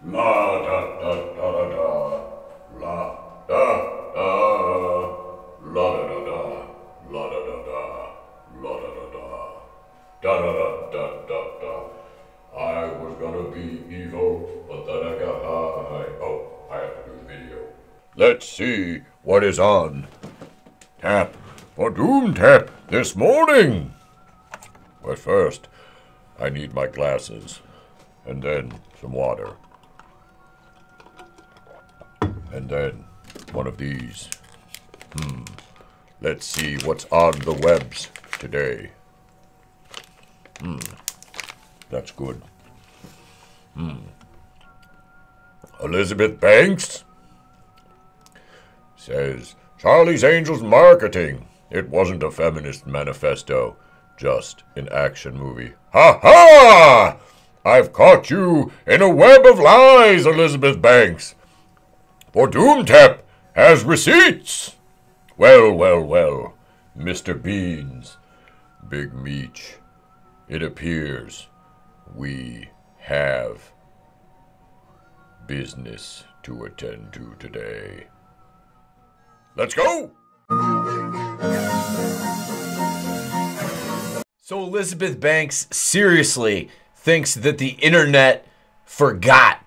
La da da da da da, la da da, la da da da, la da da da, la da da da, da da da da da. I was gonna be evil, but then I got high. Oh, I have to do the video. Let's see what is on tap for Doom Tap this morning. But first, I need my glasses, and then some water. And then one of these. Let's see what's on the webs today. That's good. Elizabeth Banks says, Charlie's Angels marketing. It wasn't a feminist manifesto, just an action movie. Ha ha! I've caught you in a web of lies, Elizabeth Banks. For DoomTap has receipts. Well, well, well, Mr. Beans, Big Meech, it appears we have business to attend to today. Let's go! So Elizabeth Banks seriously thinks that the internet forgot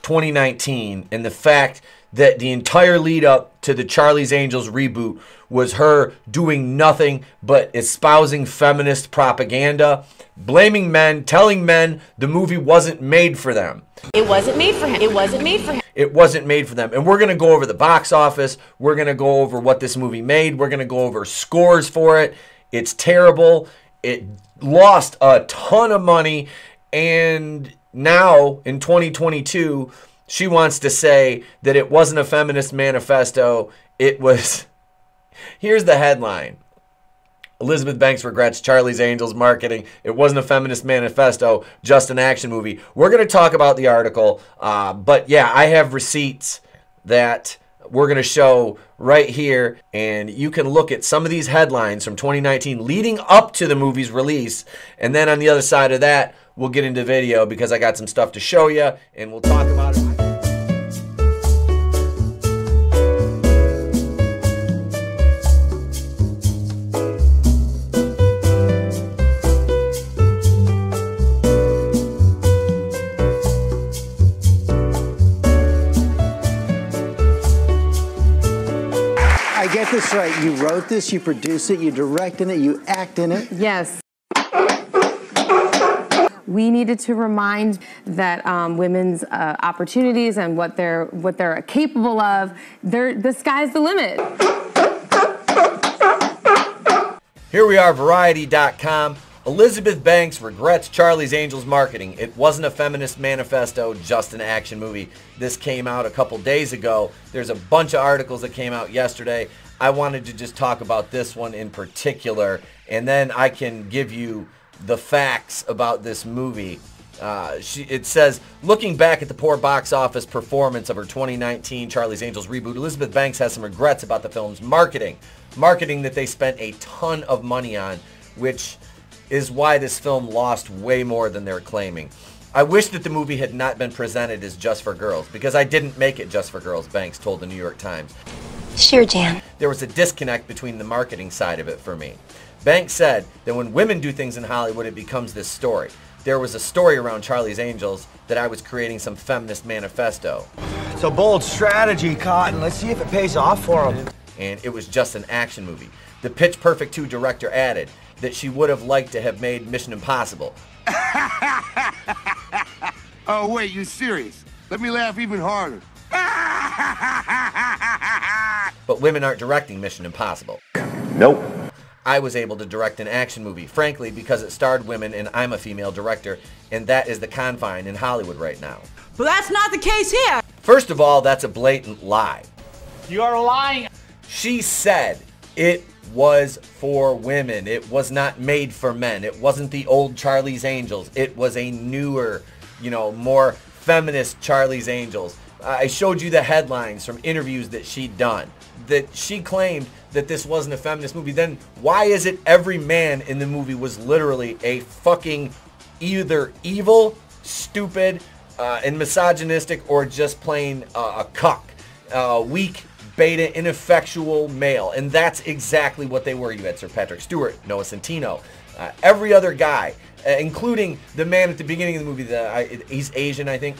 2019 and the fact that the entire lead up to the Charlie's Angels reboot was her doing nothing but espousing feminist propaganda, blaming men, telling men the movie wasn't made for them. It wasn't made for him. It wasn't made for him. It wasn't made for them. And we're going to go over the box office. We're going to go over what this movie made. We're going to go over scores for it. It's terrible. It lost a ton of money. And now, in 2022, she wants to say that it wasn't a feminist manifesto. It was... Here's the headline. Elizabeth Banks regrets Charlie's Angels marketing. It wasn't a feminist manifesto, just an action movie. We're going to talk about the article. But yeah, I have receipts that we're going to show right here. And you can look at some of these headlines from 2019 leading up to the movie's release. And then on the other side of that, we'll get into video because I got some stuff to show you. And we'll talk about it. Get this right. You wrote this, you produced it, you directed it, you act in it. Yes. We needed to remind that women's opportunities and what they're capable of. The sky's the limit. Here we are, Variety.com. Elizabeth Banks regrets Charlie's Angels marketing. It wasn't a feminist manifesto, just an action movie. This came out a couple days ago. There's a bunch of articles that came out yesterday. I wanted to just talk about this one in particular, and then I can give you the facts about this movie. It says, looking back at the poor box office performance of her 2019 Charlie's Angels reboot, Elizabeth Banks has some regrets about the film's marketing. Marketing that they spent a ton of money on, which is why this film lost way more than they're claiming. I wish that the movie had not been presented as just for girls, because I didn't make it just for girls, Banks told the New York Times. Sure, Jan. There was a disconnect between the marketing side of it for me. Banks said that when women do things in Hollywood, it becomes this story. There was a story around Charlie's Angels that I was creating some feminist manifesto. It's a bold strategy, Cotton. Let's see if it pays off for him. And it was just an action movie. The Pitch Perfect 2 director added that she would have liked to have made Mission Impossible. Oh, wait, you serious? Let me laugh even harder. But women aren't directing Mission Impossible. Nope. I was able to direct an action movie, frankly, because it starred women and I'm a female director, and that is the confine in Hollywood right now. But that's not the case here. First of all, that's a blatant lie. You are lying. She said it was for women. It was not made for men. It wasn't the old Charlie's Angels. It was a newer, more feminist Charlie's Angels. I showed you the headlines from interviews that she'd done, that she claimed that this wasn't a feminist movie. Then why is it every man in the movie was literally a fucking either evil, stupid, and misogynistic, or just plain a cuck, weak, beta, ineffectual male? And that's exactly what they were. You had Sir Patrick Stewart, Noah Centineo, every other guy, including the man at the beginning of the movie. He's Asian, I think.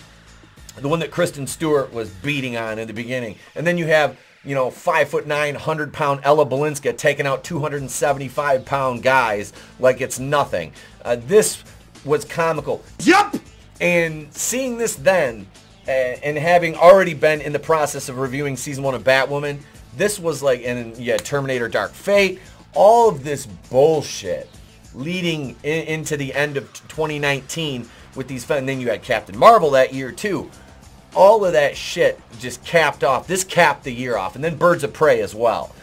The one that Kristen Stewart was beating on in the beginning. And then you have, 5'9", 100-pound Ella Balinska taking out 275-pound guys like it's nothing. This was comical. Yup! And seeing this then, and having already been in the process of reviewing season 1 of Batwoman, this was like, and you had Terminator Dark Fate, all of this bullshit leading into the end of 2019 with these, and then you had Captain Marvel that year too. All of that shit just capped off. This capped the year off. And then Birds of Prey as well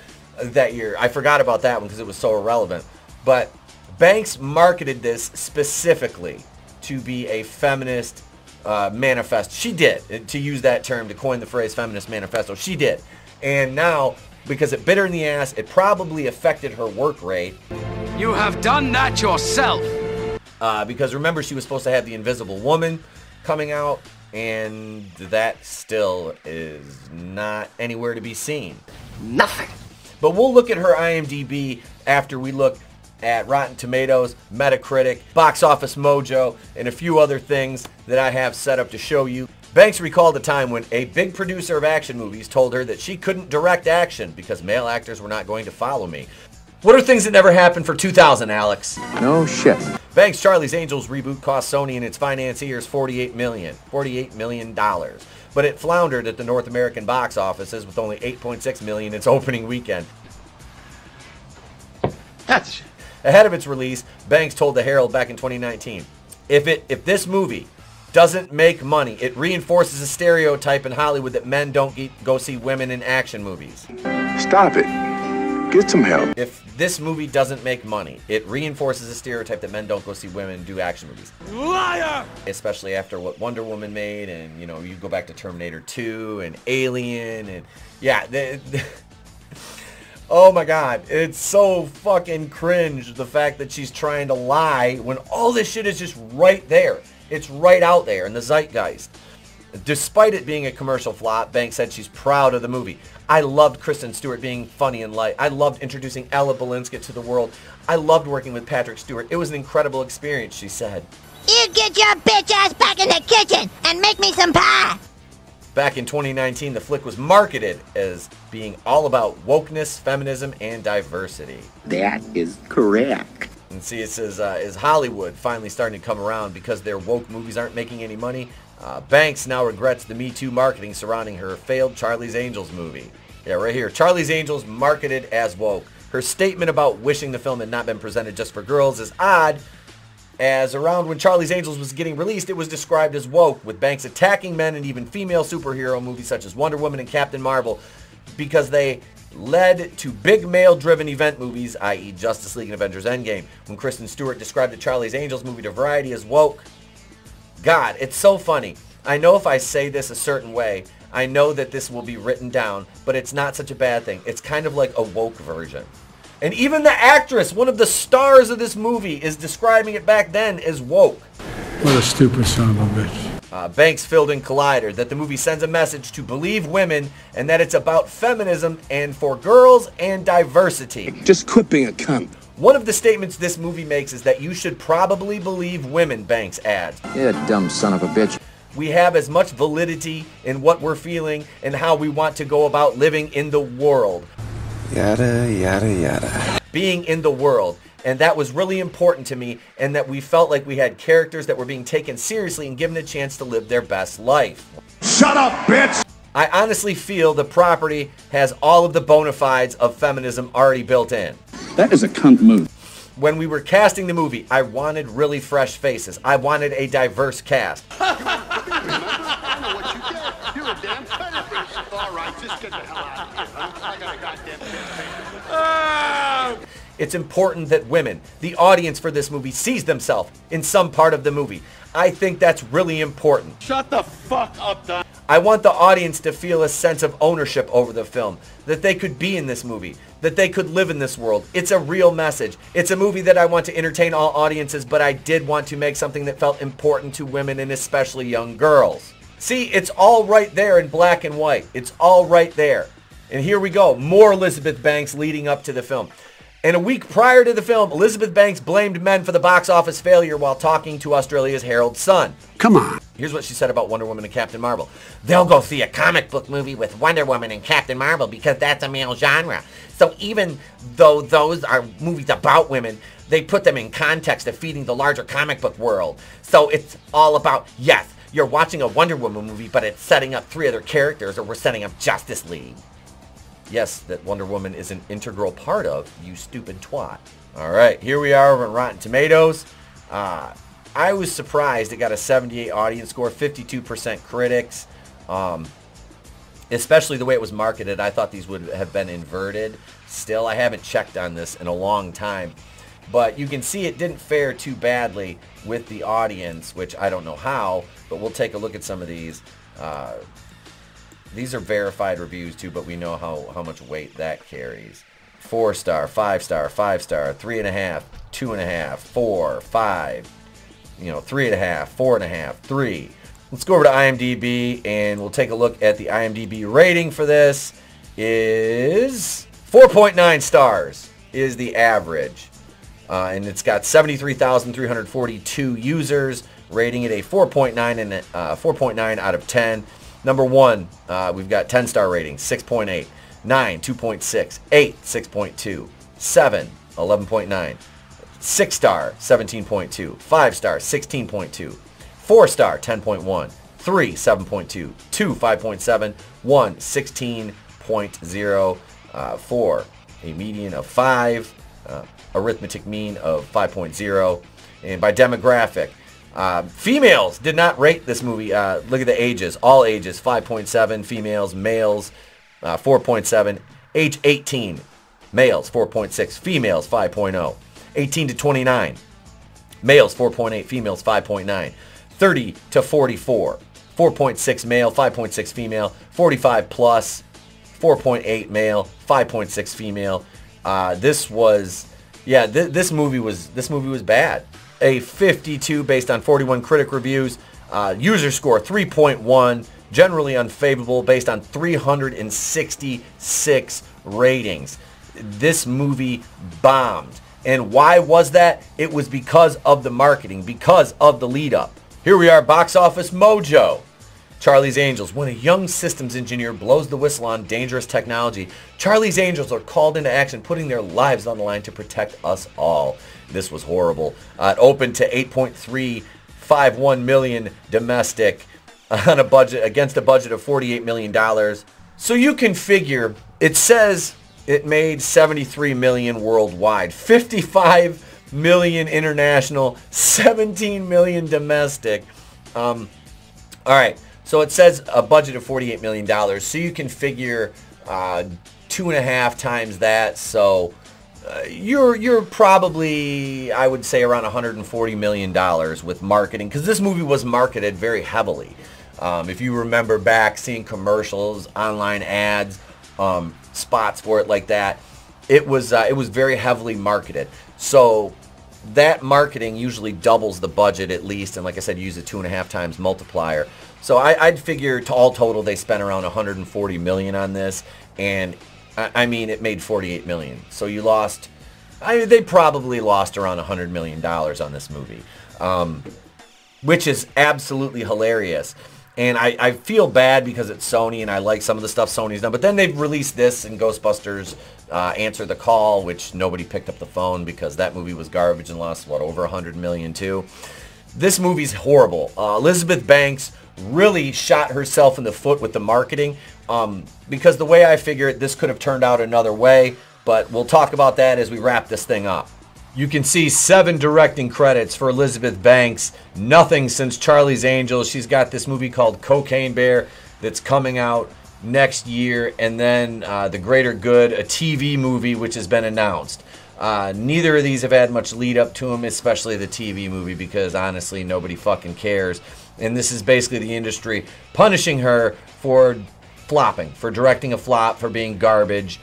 that year. I forgot about that one because it was so irrelevant. But Banks marketed this specifically to be a feminist manifesto. She did, to use that term, to coin the phrase feminist manifesto. She did. And now, because it bit her in the ass, it probably affected her work rate. You have done that yourself. Because remember, she was supposed to have The Invisible Woman coming out, and that still is not anywhere to be seen. Nothing. But we'll look at her IMDb after we look at Rotten Tomatoes, Metacritic, Box Office Mojo, and a few other things that I have set up to show you. Banks recalled a time when a big producer of action movies told her that she couldn't direct action because male actors were not going to follow me. What are things that never happened for 2000, Alex? No shit. Banks' Charlie's Angels reboot cost Sony and its financiers $48 million. But it floundered at the North American box offices with only $8.6 million its opening weekend. That's Ahead of its release, Banks told the Herald back in 2019, if this movie doesn't make money, it reinforces a stereotype in Hollywood that men don't go see women in action movies. Stop it. Get some help. If this movie doesn't make money, it reinforces a stereotype that men don't go see women do action movies. Liar! Especially after what Wonder Woman made, and you go back to Terminator 2 and Alien, and yeah, oh my god, it's so fucking cringe, the fact that she's trying to lie when all this shit is just right there. It's right out there in the zeitgeist. Despite it being a commercial flop, Banks said she's proud of the movie. I loved Kristen Stewart being funny and light. I loved introducing Ella Balinska to the world. I loved working with Patrick Stewart. It was an incredible experience, she said. You get your bitch ass back in the kitchen and make me some pie. Back in 2019, the flick was marketed as being all about wokeness, feminism, and diversity. That is correct. And see, it says, is Hollywood finally starting to come around because their woke movies aren't making any money? Banks now regrets the Me Too marketing surrounding her failed Charlie's Angels movie. Yeah, right here. Charlie's Angels marketed as woke. Her statement about wishing the film had not been presented just for girls is odd, as around when Charlie's Angels was getting released, it was described as woke, with Banks attacking men and even female superhero movies such as Wonder Woman and Captain Marvel because they led to big male-driven event movies, i.e. Justice League and Avengers Endgame. When Kristen Stewart described the Charlie's Angels movie to Variety as woke, God, it's so funny. I know if I say this a certain way, I know that this will be written down, but it's not such a bad thing. It's kind of like a woke version. And even the actress, one of the stars of this movie, is describing it back then as woke. What a stupid son of a bitch. Banks filled in Collider that the movie sends a message to believe women and that it's about feminism and for girls and diversity. Just quit being a cunt. One of the statements this movie makes is that you should probably believe women, Banks adds. You dumb son of a bitch. We have as much validity in what we're feeling and how we want to go about living in the world. Yada, yada, yada. Being in the world. And that was really important to me, and that we felt like we had characters that were being taken seriously and given a chance to live their best life. Shut up, bitch! I honestly feel the property has all of the bona fides of feminism already built in. That is a cunt move. When we were casting the movie, I wanted really fresh faces. I wanted a diverse cast. I know what you did. You're a damn Pepperidge. All right, just get the hell out of here. I got a goddamn campaign. It's important that women, the audience for this movie, sees themselves in some part of the movie. I think that's really important. Shut the fuck up, Don. I want the audience to feel a sense of ownership over the film, that they could be in this movie, that they could live in this world. It's a real message. It's a movie that I want to entertain all audiences, but I did want to make something that felt important to women and especially young girls. See, it's all right there in black and white. It's all right there. And here we go. More Elizabeth Banks leading up to the film. And a week prior to the film, Elizabeth Banks blamed men for the box office failure while talking to Australia's Herald Sun. Come on. Here's what she said about Wonder Woman and Captain Marvel. They'll go see a comic book movie with Wonder Woman and Captain Marvel because that's a male genre. So even though those are movies about women, they put them in context of feeding the larger comic book world. So it's all about, yes, you're watching a Wonder Woman movie, but it's setting up 3 other characters, or we're setting up Justice League. Yes, that Wonder Woman is an integral part of, you stupid twat. All right, here we are over on Rotten Tomatoes. I was surprised it got a 78 audience score, 52% critics. Especially the way it was marketed, I thought these would have been inverted. Still, I haven't checked on this in a long time. But you can see it didn't fare too badly with the audience, which I don't know how, but we'll take a look at some of these. These are verified reviews too, but we know how much weight that carries. 4-star, 5-star, 5-star, 3.5, 2.5, 4, 5, 3.5, 4.5, 3. Let's go over to IMDb and we'll take a look at the IMDb rating for this. Is 4.9 stars is the average. And it's got 73,342 users, rating it a 4.9 and 4.9 out of 10. Number 1, we've got 10-star ratings, 6.8, 9, 2.6, 8, 6.2, 7, 11.9, 6-star, 17.2, 5-star, 16.2, 4-star, 10.1, 3, 7.2, 2, 5.7, 1, 16.0, 4, a median of 5, arithmetic mean of 5.0, and by demographic, females did not rate this movie. Look at the ages. All ages, 5.7. Females, males, 4.7. Age 18. Males, 4.6. Females, 5.0. 18 to 29. Males, 4.8. Females, 5.9. 30 to 44. 4.6 male, 5.6 female. 45 plus, 4.8 male, 5.6 female. This movie was bad. A 52 based on 41 critic reviews. User score 3.1, generally unfavorable based on 366 ratings. This movie bombed. And why was that? It was because of the marketing, because of the lead up. Here we are, Box Office Mojo. Charlie's Angels. When a young systems engineer blows the whistle on dangerous technology, Charlie's Angels are called into action, putting their lives on the line to protect us all. This was horrible. It opened to 8.351 million domestic on a budget against a budget of $48 million. So you can figure, it says it made 73 million worldwide, 55 million international, 17 million domestic. All right. So it says a budget of $48 million. So you can figure 2.5 times that. So you're probably, I would say, around $140 million with marketing, because this movie was marketed very heavily. If you remember back seeing commercials, online ads, spots for it like that, it was very heavily marketed. So that marketing usually doubles the budget at least, and like I said, use a 2.5 times multiplier. So I'd figure all total they spent around $140 million on this, and I mean it made $48 million. So you lost, they probably lost around $100 million on this movie, which is absolutely hilarious. And I feel bad because it's Sony and I like some of the stuff Sony's done. But then they've released this and Ghostbusters Answer the Call, which nobody picked up the phone because that movie was garbage and lost, what, over $100 million too. This movie's horrible. Elizabeth Banks really shot herself in the foot with the marketing because the way I figure it, this could have turned out another way. But we'll talk about that as we wrap this thing up. You can see 7 directing credits for Elizabeth Banks. Nothing since Charlie's Angels. She's got this movie called Cocaine Bear that's coming out next year. And then The Greater Good, a TV movie which has been announced. Neither of these have had much lead up to them, especially the TV movie, because honestly, nobody fucking cares. And this is basically the industry punishing her for flopping, for directing a flop, for being garbage.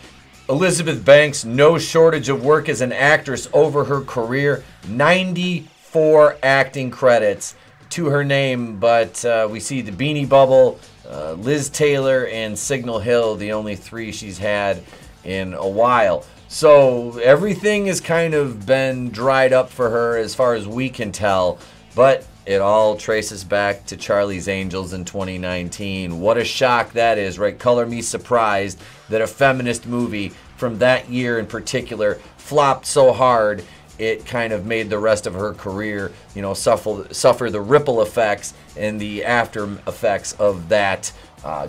Elizabeth Banks, no shortage of work as an actress over her career. 94 acting credits to her name, but we see the Beanie Bubble, Liz Taylor, and Signal Hill, the only 3 she's had in a while. So everything has kind of been dried up for her as far as we can tell, but it all traces back to Charlie's Angels in 2019. What a shock that is, right? Color me surprised that a feminist movie from that year in particular flopped so hard it kind of made the rest of her career, you know, suffer the ripple effects and the after effects of that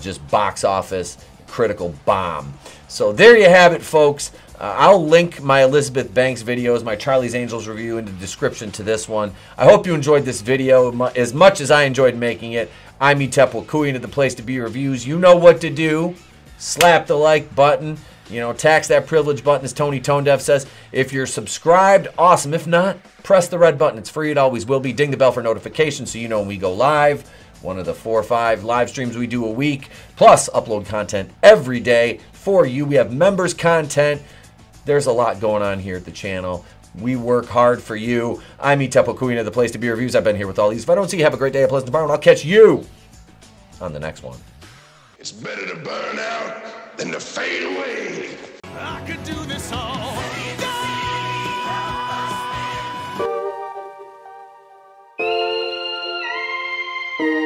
just box office critical bomb. So there you have it, folks. I'll link my Elizabeth Banks videos, my Charlie's Angels review, in the description to this one. I hope you enjoyed this video as much as I enjoyed making it. I'm Etep Wakuyan at the place to be reviews. You know what to do. Slap the like button. You know, tax that privilege button, as Tony ToneDef says. If you're subscribed, awesome. If not, press the red button. It's free. It always will be. Ding the bell for notifications so you know when we go live. One of the 4 or 5 live streams we do a week. Plus, upload content every day for you. We have members content. There's a lot going on here at the channel. We work hard for you. I'm Etep Wakuyan of the place to be reviews. I've been here with all these. If I don't see you, have a great day, a pleasant tomorrow, and I'll catch you on the next one. It's better to burn out than to fade away. I could do this all. Yeah!